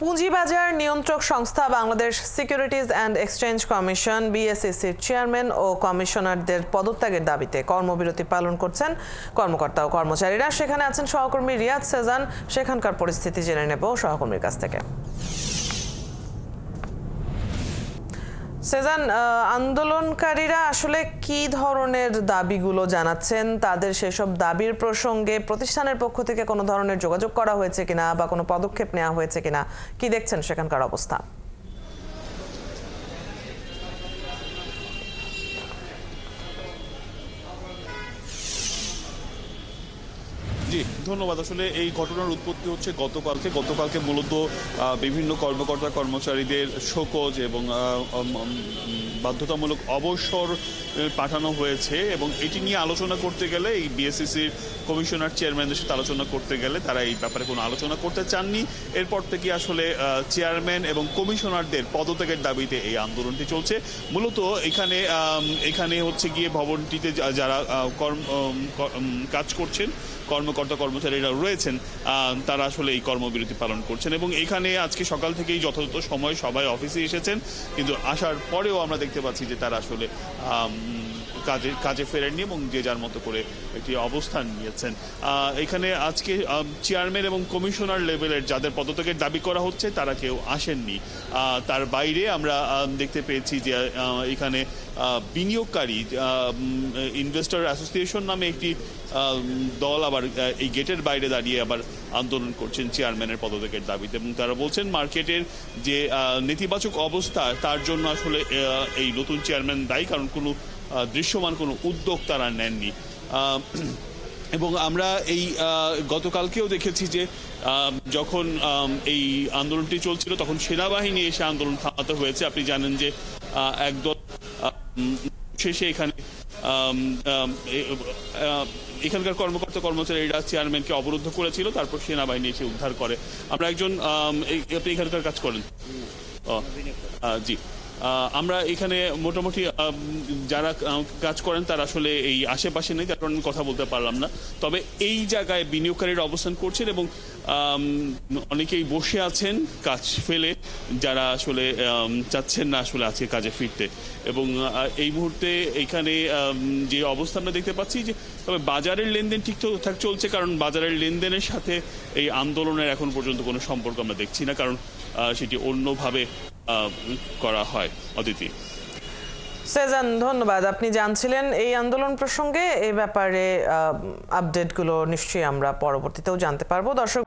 পুঁজিবাজার নিয়ন্ত্রক সংস্থা Bangladesh securities and exchange commission বিএসইসির চেয়ারম্যান ও কমিশনারদের পদত্যাগের দাবিতে কর্মবিরতি পালন করছেন কর্মকর্তা ও কর্মচারীরা। সেখানে আছেন সহকর্মী রিয়াদ সেজান। সেখানকার পরিস্থিতি জেনে নেব সহকর্মীর কাছ থেকে। সেজান, আন্দোলনকারীরা আসলে কি ধরনের দাবিগুলো জানাচ্ছেন? তাদের সেসব দাবির প্রসঙ্গে প্রতিষ্ঠানের পক্ষ থেকে কোনো ধরনের যোগাযোগ করা হয়েছে কিনা বা কোনো পদক্ষেপ নেওয়া হয়েছে কিনা, কি দেখছেন সেখানকার অবস্থা? জি ধন্যবাদ। আসলে এই ঘটনার উৎপত্তি হচ্ছে গতকালকে মূলত বিভিন্ন কর্মকর্তা কর্মচারীদের শোকজ এবং বাধ্যতামূলক অবসর পাঠানো হয়েছে এবং এটি নিয়ে আলোচনা করতে গেলে এই বিএসইসির কমিশনার চেয়ারম্যানদের সাথে আলোচনা করতে গেলে তারা এই ব্যাপারে কোনো আলোচনা করতে চাননি। এরপর থেকে আসলে চেয়ারম্যান এবং কমিশনারদের পদত্যাগের দাবিতে এই আন্দোলনটি চলছে। মূলত এখানে হচ্ছে গিয়ে ভবনটিতে যারা কাজ করছেন কর্মকর্তা কর্মচারীরা রয়েছেন তারা আসলে এই কর্মবিরতি পালন করছেন এবং এখানে আজকে সকাল থেকেই যথাযথ সময় সবাই অফিসে এসেছেন, কিন্তু আসার পরেও আমরা দেখতে পাচ্ছি যে তারা আসলে কাজে ফেরেননি এবং যে যার মতো করে একটি অবস্থান নিয়েছেন। এখানে আজকে চেয়ারম্যান এবং কমিশনার লেভেলের যাদের পদত্যাগের দাবি করা হচ্ছে তারা কেউ আসেননি। তার বাইরে আমরা দেখতে পেয়েছি যে এখানে বিনিয়োগকারী ইনভেস্টর অ্যাসোসিয়েশন নামে একটি দল আবার এই গেটের বাইরে দাঁড়িয়ে আবার আন্দোলন করছেন চেয়ারম্যানের পদত্যাগের দাবিতে এবং তারা বলছেন মার্কেটের যে নেতিবাচক অবস্থা তার জন্য আসলে এই নতুন চেয়ারম্যান দায়ী, কারণ কোনো দৃশ্যমান কোনো উদ্যোগ তারা নেননি। এবং আমরা এই গতকালকেও দেখেছি যে যখন এই আন্দোলনটি চলছিল তখন সেনাবাহিনী এসে আন্দোলন থামাতে হয়েছে। আপনি জানেন যে একদল শেষে এখানকার কর্মকর্তা কর্মচারীরা চেয়ারম্যানকে অবরুদ্ধ করেছিল, তারপর সেনাবাহিনী এসে উদ্ধার করে। আমরা একজন আপনি এখানকার কাজ করেন? জি, আমরা এখানে মোটামুটি যারা কাজ করেন তারা আসলে এই আশেপাশে নেই, তার কারণে কথা বলতে পারলাম না। তবে এই জায়গায় বিনিয়োগকারীরা অবস্থান করছেন এবং অনেকেই বসে আছেন কাজ ফেলে, যারা আসলে চাচ্ছেন না আসলে আজকে কাজে ফিরতে। এবং এই মুহূর্তে এখানে যে অবস্থা আমরা দেখতে পাচ্ছি যে তবে বাজারের লেনদেন ঠিকঠাক চলছে, কারণ বাজারের লেনদেনের সাথে এই আন্দোলনের এখন পর্যন্ত কোনো সম্পর্ক আমরা দেখছি না, কারণ সেটি অন্যভাবে করা হয়। অদিতি। সেজান, ধন্যবাদ। আপনি জানছিলেন এই আন্দোলন প্রসঙ্গে। এই ব্যাপারে আপডেটগুলো নিশ্চয়ই আমরা পরবর্তীতেও জানতে পারবো। দর্শক